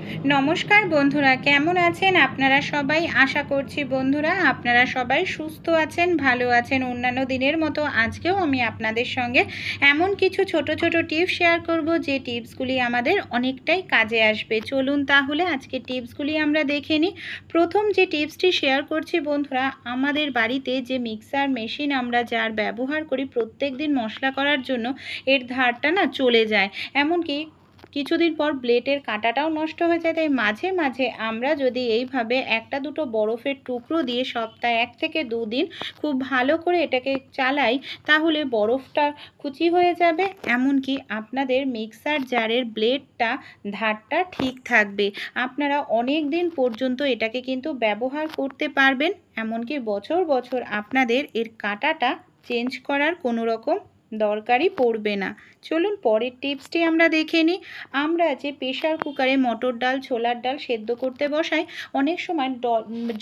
নমস্কার বন্ধুরা, কেমন আছেন আপনারা সবাই? আশা করছি বন্ধুরা আপনারা সবাই সুস্থ আছেন, ভালো আছেন। অন্যান্য দিনের মতো আজকেও আমি আপনাদের সঙ্গে এমন কিছু ছোট ছোট টিপস শেয়ার করব যে টিপসগুলি আমাদের অনেকটাই কাজে আসবে। চলুন তাহলে আজকে টিপসগুলি আমরা দেখে নিই। প্রথম যে টিপসটি শেয়ার করছি বন্ধুরা, আমাদের বাড়িতে যে মিক্সার মেশিন আমরা যার ব্যবহার করি প্রত্যেক দিন মশলা করার জন্য, এর ধারটা না চলে যায়, এমনকি কিছুদিন পর ব্লেডের কাঁটাটাও নষ্ট হয়ে যায়। তাই মাঝে মাঝে আমরা যদি এইভাবে একটা দুটো বরফের টুকরো দিয়ে সপ্তাহে 1 থেকে 2 দিন খুব ভালো করে এটাকে চালাই, তাহলে বরফটা কুচি হয়ে যাবে, এমনকি আপনাদের মিক্সার জারের ব্লেডটা ধারটা ঠিক থাকবে। আপনারা অনেক দিন পর্যন্ত এটাকে কিন্তু ব্যবহার করতে পারবেন, এমনকি বছর বছর আপনাদের এর কাঁটাটা চেঞ্জ করার কোনো রকম দরকারই পড়বে না। চলুন পরের টিপসটি আমরা দেখে নিই। আমরা যে প্রেশার কুকারে মটর ডাল, ছোলার ডাল সেদ্ধ করতে বসাই, অনেক সময়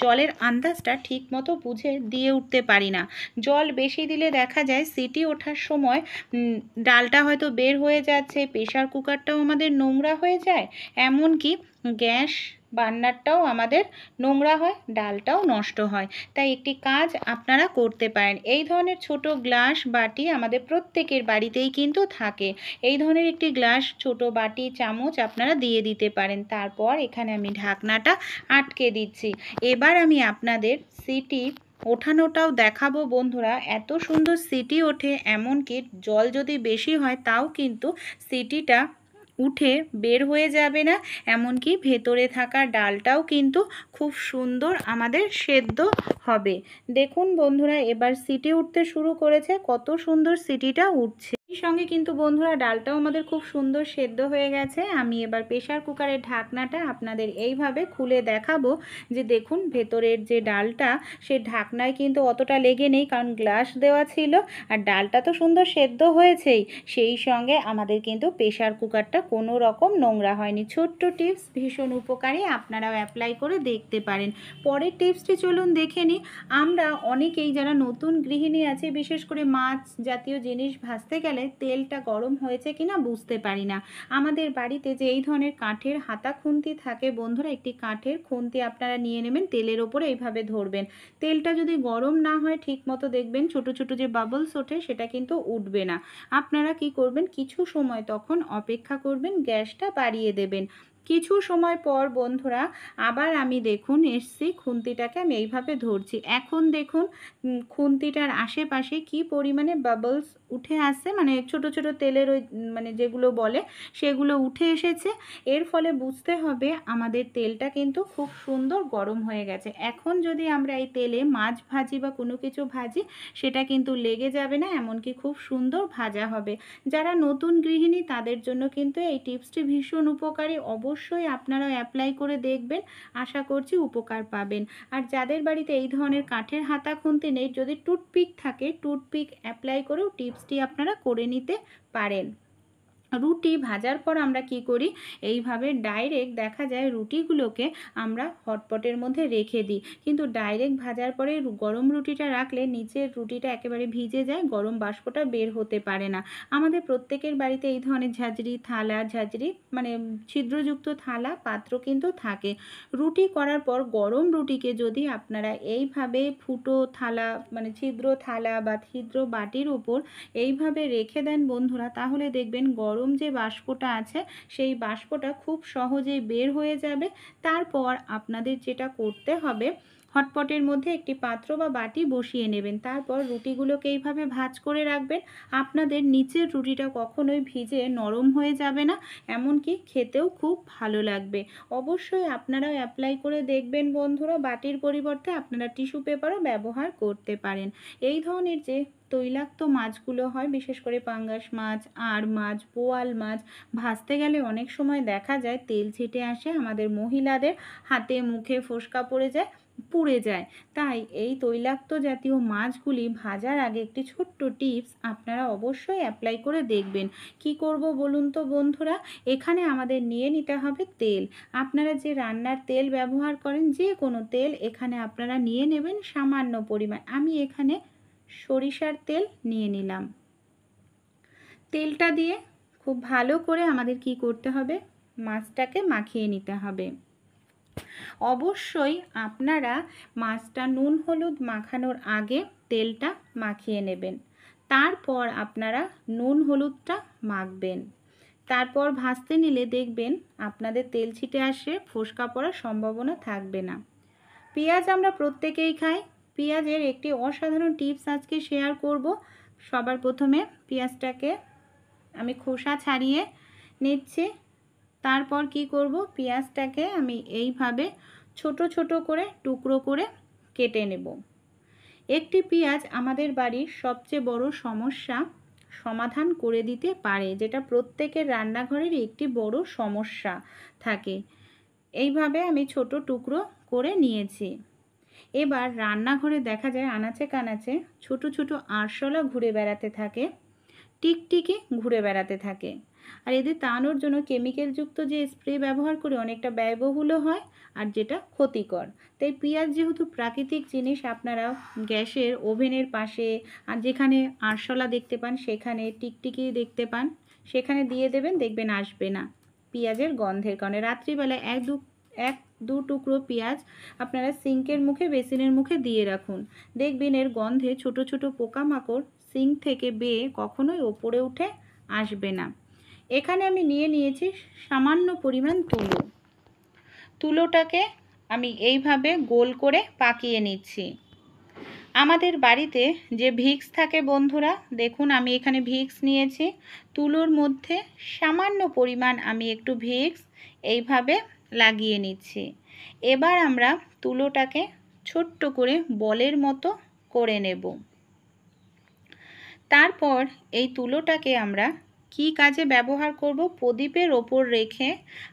জলের আন্দাজটা ঠিক মতো বুঝে দিয়ে উঠতে পারি না। জল বেশি দিলে দেখা যায় সিটি ওঠার সময় ডালটা হয়তো বের হয়ে যাচ্ছে, প্রেশার কুকারটাও আমাদের নোংরা হয়ে যায়, এমনকি গ্যাস বার্নারটাও আমাদের নোংরা হয়, ডালটাও নষ্ট হয়। তাই একটি কাজ আপনারা করতে পারেন। এই ধরনের ছোট গ্লাস বাটি আমাদের প্রত্যেকের বাড়িতেই কিন্তু থাকে। এই ধরনের একটি গ্লাস, ছোট বাটি, চামচ আপনারা দিয়ে দিতে পারেন। তারপর এখানে আমি ঢাকনাটা আটকে দিচ্ছি। এবার আমি আপনাদের সিটি ওঠানোটাও দেখাবো বন্ধুরা। এত সুন্দর সিটি ওঠে, এমনকি জল যদি বেশি হয় তাও কিন্তু সিটিটা উঠে বের হয়ে যাবে না, এমনকি ভেতরে থাকা ডালটাও কিন্তু খুব সুন্দর আমাদের সেদ্ধ হবে। দেখুন বন্ধুরা, এবার সিটি উঠতে শুরু করেছে, কত সুন্দর সিটিটা উঠছে। এই সঙ্গে কিন্তু বন্ধুরা ডালটাও আমাদের খুব সুন্দর সেদ্ধ হয়ে গেছে। আমি এবার প্রেশার কুকারের ঢাকনাটা আপনাদের এইভাবে খুলে দেখাবো যে দেখুন ভেতরের যে ডালটা, সে ঢাকনায় কিন্তু অতটা লেগে নেই, কারণ গ্লাস দেওয়া ছিল। আর ডালটা তো সুন্দর সেদ্ধ হয়েছেই, সেই সঙ্গে আমাদের কিন্তু প্রেশার কুকারটা কোনো রকম নোংরা হয়নি। ছোট্ট টিপস, ভীষণ উপকারী, আপনারাও অ্যাপ্লাই করে দেখতে পারেন। পরের টিপসটি চলুন দেখে নিই। আমরা অনেকেই যারা নতুন গৃহিণী আছে, বিশেষ করে মাছ জাতীয় জিনিস ভাজতে গেলে তেলটা গরম হয়েছে কিনা বুঝতে পারি না। আমাদের বাড়িতে যে এই ধরনের কাঠের হাতা খুন্তি থাকে বন্ধুরা, একটি কাঠের খুন্তি আপনারা নিয়ে নেবেন, তেলের ওপরে এইভাবে ধরবেন। তেলটা যদি গরম না হয় ঠিক মতো, দেখবেন ছোট ছোট যে বাবলস ওঠে সেটা কিন্তু উঠবে না। আপনারা কি করবেন, কিছু সময় তখন অপেক্ষা করবেন, গ্যাসটা বাড়িয়ে দেবেন। কিছু সময় পর বন্ধুরা আবার আমি দেখুন এসছি, খুন্তিটাকে আমি এইভাবে ধরছি। এখন দেখুন খুন্তিটার আশেপাশে কি পরিমাণে বাবলস উঠে আসছে, মানে ছোট ছোট তেলের ওই মানে যেগুলো বলে সেগুলো উঠে এসেছে। এর ফলে বুঝতে হবে আমাদের তেলটা কিন্তু খুব সুন্দর গরম হয়ে গেছে। এখন যদি আমরা এই তেলে মাছ ভাজি বা কোনো কিছু ভাজি, সেটা কিন্তু লেগে যাবে না, এমনকি খুব সুন্দর ভাজা হবে। যারা নতুন গৃহিণী তাদের জন্য কিন্তু এই টিপসটি ভীষণ উপকারী। অবশ্যই আপনারাও অ্যাপ্লাই করে দেখবেন, আশা করছি উপকার পাবেন। আর যাদের বাড়িতে এই ধরনের কাঠের হাতা খুন্তি নেই, যদি টুথপিক থাকে, টুথপিক অ্যাপ্লাই করেও টিপসটি আপনারা করে নিতে পারেন। রুটি ভাজার পর আমরা কি করি, এইভাবে ডাইরেক্ট দেখা যায় রুটিগুলোকে আমরা হটপটের মধ্যে রেখে দিই, কিন্তু ডাইরেক্ট ভাজার পরে গরম রুটিটা রাখলে নিচের রুটিটা একেবারে ভিজে যায়, গরম বাষ্পটা বের হতে পারে না। আমাদের প্রত্যেকের বাড়িতে এই ধরনের ঝাঁঝরি থালা, ঝাঁঝরি মানে ছিদ্রযুক্ত থালা পাত্র কিন্তু থাকে। রুটি করার পর গরম রুটিকে যদি আপনারা এইভাবে ফুটো থালা মানে ছিদ্র থালা বা ছিদ্র বাটির উপর এইভাবে রেখে দেন বন্ধুরা, তাহলে দেখবেন গরম যে বাষ্পটা আছে সেই বাষ্পটা খুব সহজেই বের হয়ে যাবে। তারপর আপনাদের যেটা করতে হবে, হটপটের মধ্যে একটি পাত্র বা বাটি বসিয়ে নেবেন, তারপর রুটিগুলোকে এইভাবে ভাঁজ করে রাখবেন। আপনাদের নিচের রুটিটা কখনোই ভিজে নরম হয়ে যাবে না, এমনকি খেতেও খুব ভালো লাগবে। অবশ্যই আপনারাও অ্যাপ্লাই করে দেখবেন বন্ধুরা। বাটির পরিবর্তে আপনারা টিস্যু পেপারও ব্যবহার করতে পারেন। এই ধরনের যে তৈলাক্ত মাছগুলো হয়, বিশেষ করে পাঙ্গাস মাছ, আড় মাছ, বোয়াল মাছ ভাজতে গেলে অনেক সময় দেখা যায় তেল ছিটে আসে, আমাদের মহিলাদের হাতে মুখে ফোস্কা পড়ে যায়, পুড়ে যায়। তাই এই তৈলাক্ত জাতীয় মাছগুলি ভাজার আগে একটি ছোট্ট টিপস আপনারা অবশ্যই অ্যাপ্লাই করে দেখবেন। কি করব বলুন তো বন্ধুরা, এখানে আমাদের নিয়ে নিতে হবে তেল। আপনারা যে রান্নার তেল ব্যবহার করেন, যে কোনো তেল এখানে আপনারা নিয়ে নেবেন সামান্য পরিমাণ। আমি এখানে সরিষার তেল নিয়ে নিলাম। তেলটা দিয়ে খুব ভালো করে আমাদের কি করতে হবে, মাছটাকে মাখিয়ে নিতে হবে। অবশ্যই আপনারা মাছটা নুন হলুদ মাখানোর আগে তেলটা মাখিয়ে নেবেন, তারপর আপনারা নুন হলুদটা মাখবেন। তারপর ভাজতে নিলে দেখবেন আপনাদের তেল ছিটে আসে, ফোসকা পড়ার সম্ভাবনা থাকবে না। পেঁয়াজ আমরা প্রত্যেকেই খাই। পেঁয়াজের একটি অসাধারণ টিপস আজকে শেয়ার করব। সবার প্রথমে পেঁয়াজটাকে আমি খোসা ছাড়িয়ে নিচ্ছি। তারপর কি করব, পেঁয়াজটাকে আমি এইভাবে ছোট ছোট করে টুকরো করে কেটে নেব। একটি পেঁয়াজ আমাদের বাড়ির সবচেয়ে বড় সমস্যা সমাধান করে দিতে পারে, যেটা প্রত্যেকের রান্নাঘরের একটি বড় সমস্যা থাকে। এইভাবে আমি ছোট টুকরো করে নিয়েছি। এবার রান্নাঘরে দেখা যায় আনাচে কানাচে ছোট ছোট আরশোলা ঘুরে বেড়াতে থাকে, টিকটিকি ঘুরে বেড়াতে থাকে। আর এদের তাড়ানোর জন্য কেমিক্যালযুক্ত যে স্প্রে ব্যবহার করে অনেকটা ব্যয়বহুলও হয় আর যেটা ক্ষতিকর। তাই পেঁয়াজ যেহেতু প্রাকৃতিক জিনিস, আপনারা গ্যাসের ওভেনের পাশে আর যেখানে আরশোলা দেখতে পান, সেখানে টিকটিকি দেখতে পান, সেখানে দিয়ে দেবেন, দেখবেন আসবে না পেঁয়াজের গন্ধের কারণে। রাত্রিবেলা এক দু টুকরো পেঁয়াজ আপনারা সিঙ্কের মুখে বেসিনের মুখে দিয়ে রাখুন, দেখবেন এর গন্ধে ছোট ছোট পোকামাকড় সিঙ্ক থেকে বেয়ে কখনোই ওপরে উঠে আসবে না। এখানে আমি নিয়েছি সামান্য পরিমাণ তুলো। তুলোটাকে আমি এইভাবে গোল করে পাকিয়ে নিচ্ছি। আমাদের বাড়িতে যে ভিক্স থাকে বন্ধুরা, দেখুন আমি এখানে ভিক্স নিয়েছি। তুলোর মধ্যে সামান্য পরিমাণ আমি একটু ভিক্স এইভাবে লাগিয়ে নিচ্ছি। এবার আমরা তুলোটাকে ছোট্ট করে বলের মতো করে নেব। তারপর এই তুলোটাকে আমরা কি কাজে ব্যবহার করব, প্রদীপের ওপর রেখে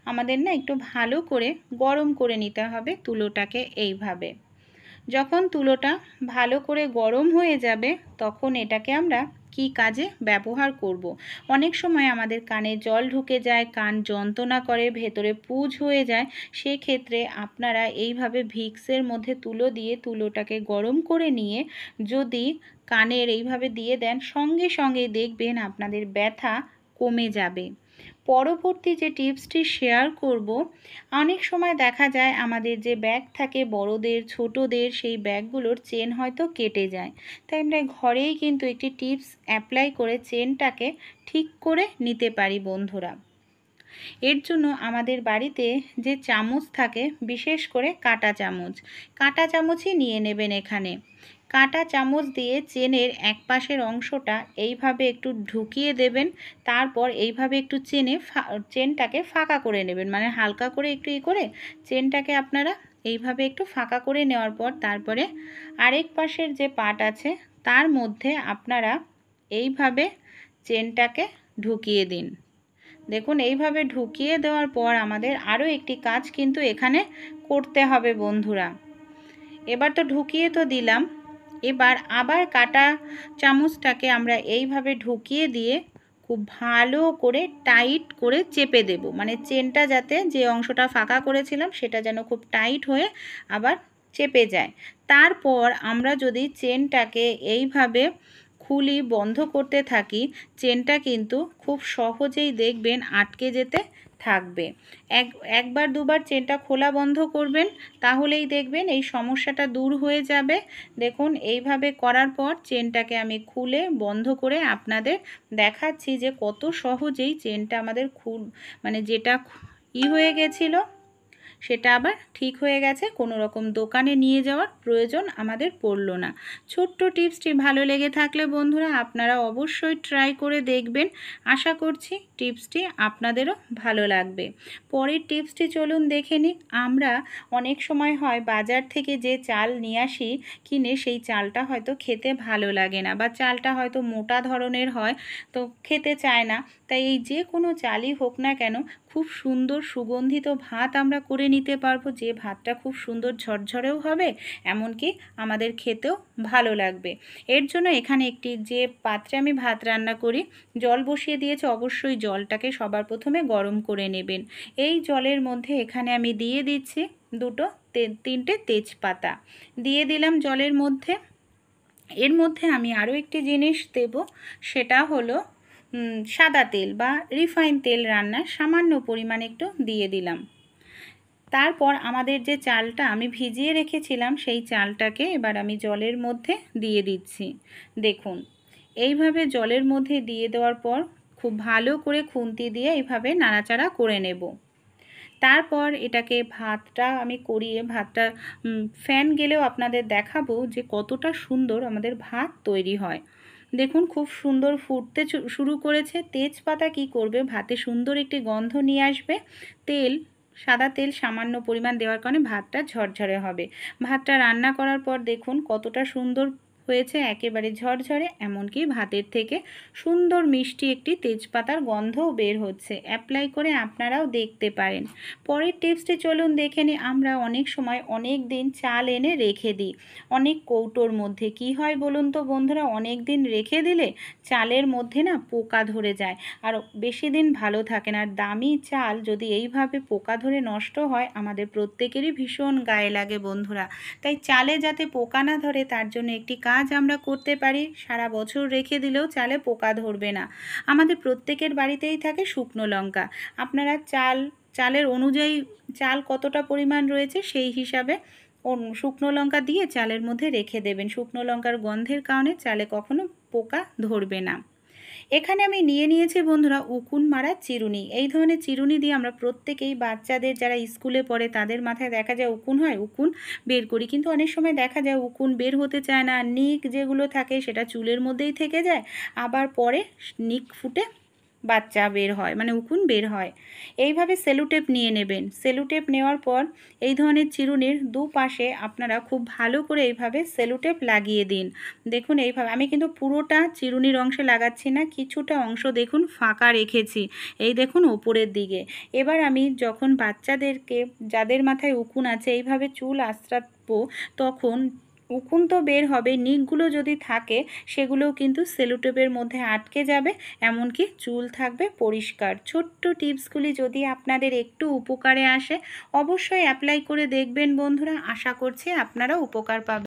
আমাদের না একটু ভালো করে গরম করে নিতে হবে তুলোটাকে। এইভাবে যখন তুলোটা ভালো করে গরম হয়ে যাবে, তখন এটাকে আমরা কি কাজে ব্যবহার করব। অনেক সময় আমাদের কানে জল ঢুকে যায়, কান যন্ত্রণা করে, ভেতরে পুঁজ হয়ে যায়। সেক্ষেত্রে আপনারা এইভাবে ভিক্সের মধ্যে তুলো দিয়ে তুলোটাকে গরম করে নিয়ে যদি কানের এইভাবে দিয়ে দেন, সঙ্গে সঙ্গে দেখবেন আপনাদের ব্যথা কমে যাবে। পরবর্তী যে টিপসটি শেয়ার করব, অনেক সময় দেখা যায় আমাদের যে ব্যাগ থাকে বড়দের ছোটদের, সেই ব্যাগগুলোর চেন হয়তো কেটে যায়। তাই আমরা ঘরেই কিন্তু একটি টিপস অ্যাপ্লাই করে চেনটাকে ঠিক করে নিতে পারি বন্ধুরা। এর জন্য আমাদের বাড়িতে যে চামচ থাকে, বিশেষ করে কাঁটা চামচই নিয়ে নেবেন। এখানে কাঁটা চামচ দিয়ে চেনের এক পাশের অংশটা এইভাবে একটু ঢুকিয়ে দেবেন। তারপর এইভাবে একটু চেনটাকে ফাঁকা করে নেবেন, মানে হালকা করে একটু করে চেনটাকে আপনারা এইভাবে একটু ফাঁকা করে নেওয়ার পর তারপরে আরেক পাশের যে পাট আছে তার মধ্যে আপনারা এইভাবে চেনটাকে ঢুকিয়ে দিন। দেখুন এইভাবে ঢুকিয়ে দেওয়ার পর আমাদের আরও একটি কাজ কিন্তু এখানে করতে হবে বন্ধুরা। এবার তো ঢুকিয়ে তো দিলাম, এবার আবার কাঁটা চামচটাকে আমরা এইভাবে ঢুকিয়ে দিয়ে খুব ভালো করে টাইট করে চেপে দেব, মানে চেনটা যাতে যে অংশটা ফাঁকা করেছিলাম সেটা যেন খুব টাইট হয়ে আবার চেপে যায়। তারপর আমরা যদি চেনটাকে এইভাবে খুলি বন্ধ করতে থাকি, চেনটা কিন্তু খুব সহজেই দেখবেন আটকে যেতে থাকবে। একবার দুবার চেনটা খোলা বন্ধ করবেন, তাহলেই দেখবেন এই সমস্যাটা দূর হয়ে যাবে। দেখুন এইভাবে করার পর চেনটাকে আমি খুলে বন্ধ করে আপনাদের দেখাচ্ছি যে কত সহজেই চেনটা আমাদের মানে যেটা হয়ে গেছিলো সেটা আবার ঠিক হয়ে গেছে। কোনো রকম দোকানে নিয়ে যাওয়ার প্রয়োজন আমাদের পড়লো না। ছোট্ট টিপসটি ভালো লেগে থাকলে বন্ধুরা আপনারা অবশ্যই ট্রাই করে দেখবেন। আশা করছি টিপসটি আপনাদেরও ভালো লাগবে। পরের টিপসটি চলুন দেখে নিই। আমরা অনেক সময় হয় বাজার থেকে যে চাল নিয়ে আসি কিনে, সেই চালটা হয়তো খেতে ভালো লাগে না, বা চালটা হয়তো মোটা ধরনের হয়, তো খেতে চায় না। তাই এই যে কোনো চালই হোক না কেন, খুব সুন্দর সুগন্ধিত ভাত আমরা করে নিতে পারবো, যে ভাতটা খুব সুন্দর ঝরঝরেও হবে, এমনকি আমাদের খেতেও ভালো লাগবে। এর জন্য এখানে একটি যে পাত্রে আমি ভাত রান্না করি, জল বসিয়ে দিয়েছি। অবশ্যই জলটাকে সবার প্রথমে গরম করে নেবেন। এই জলের মধ্যে এখানে আমি দিয়ে দিচ্ছি তিনটে তেজপাতা দিয়ে দিলাম জলের মধ্যে। এর মধ্যে আমি আরও একটি জিনিস দেব, সেটা হলো সাদা তেল বা রিফাইন তেল রান্নার সামান্য পরিমাণ একটু দিয়ে দিলাম। তারপর আমাদের যে চালটা আমি ভিজিয়ে রেখেছিলাম সেই চালটাকে এবার আমি জলের মধ্যে দিয়ে দিচ্ছি। দেখুন এইভাবে জলের মধ্যে দিয়ে দেওয়ার পর খুব ভালো করে খুন্তি দিয়ে এইভাবে নাড়াচাড়া করে নেব। তারপর এটাকে ভাতটা আমি করিয়ে ভাতটা ফ্যান গেলেও আপনাদের দেখাবো যে কতটা সুন্দর আমাদের ভাত তৈরি হয়। দেখুন খুব সুন্দর ফুটতে শুরু করেছে। তেজপাতা কি করবে, ভাতে সুন্দর একটি গন্ধ নিয়ে আসবে। সাদা তেল সামান্য পরিমাণ দেওয়ার কারণে ভাতটা ঝরঝরে হবে। ভাতটা রান্না করার পর দেখুন কতটা সুন্দর হয়েছে, একেবারে ঝরঝরে, এমনকি ভাতের থেকে সুন্দর মিষ্টি একটি তেজপাতার গন্ধও বের হচ্ছে। অ্যাপ্লাই করে আপনারাও দেখতে পারেন। পরের টিপসটি চলুন দেখে নিই। আমরা অনেক সময় অনেক দিন চাল এনে রেখে দিই অনেক কৌটোর মধ্যে। কি হয় বলুন তো বন্ধুরা, অনেক দিন রেখে দিলে চালের মধ্যে না পোকা ধরে যায় আর বেশি দিন ভালো থাকে না। আর দামি চাল যদি এইভাবে পোকা ধরে নষ্ট হয় আমাদের প্রত্যেকেরই ভীষণ গায়ে লাগে বন্ধুরা। তাই চালে যাতে পোকা না ধরে তার জন্য একটি কাজ আমরা করতে পারি, সারা বছর রেখে দিলেও চালে পোকা ধরবে না। আমাদের প্রত্যেকের বাড়িতেই থাকে শুকনো লঙ্কা। আপনারা চালের অনুযায়ী চাল কতটা পরিমাণ রয়েছে সেই হিসাবে শুকনো লঙ্কা দিয়ে চালের মধ্যে রেখে দেবেন। শুকনো লঙ্কার গন্ধের কারণে চালে কখনো পোকা ধরবে না। এখানে আমি নিয়েছি বন্ধুরা উকুন মারা চিরুনি। এই ধরনের চিরুনি দিয়ে আমরা প্রত্যেকেই বাচ্চাদের যারা স্কুলে পড়ে তাদের মাথায় দেখা যায় উকুন হয়, উকুন বের করি। কিন্তু অনেক সময় দেখা যায় উকুন বের হতে চায় না, নিক যেগুলো থাকে সেটা চুলের মধ্যেই থেকে যায়, আবার পরে নিক ফুটে বাচ্চা বের হয়, মানে উকুন বের হয়। এইভাবে সেলুটেপ নিয়ে নেবেন। সেলুটেপ নেওয়ার পর এই ধরনের চিরুনির দুপাশে আপনারা খুব ভালো করে এইভাবে সেলুটেপ লাগিয়ে দিন। দেখুন এইভাবে, আমি কিন্তু পুরোটা চিরুনির অংশে লাগাচ্ছি না, কিছুটা অংশ দেখুন ফাঁকা রেখেছি, এই দেখুন ওপরের দিকে। এবার আমি যখন বাচ্চাদেরকে, যাদের মাথায় উকুন আছে, এইভাবে চুল আঁচড়াবো তখন উকুন তো বের হবে, নিকগুলো যদি থাকে সেগুলোও কিন্তু সেলুটেপের মধ্যে আটকে যাবে, এমনকি চুল থাকবে পরিষ্কার। ছোট্ট টিপসগুলি যদি আপনাদের একটু উপকারে আসে অবশ্যই অ্যাপ্লাই করে দেখবেন বন্ধুরা। আশা করছি আপনারা উপকার পাবেন।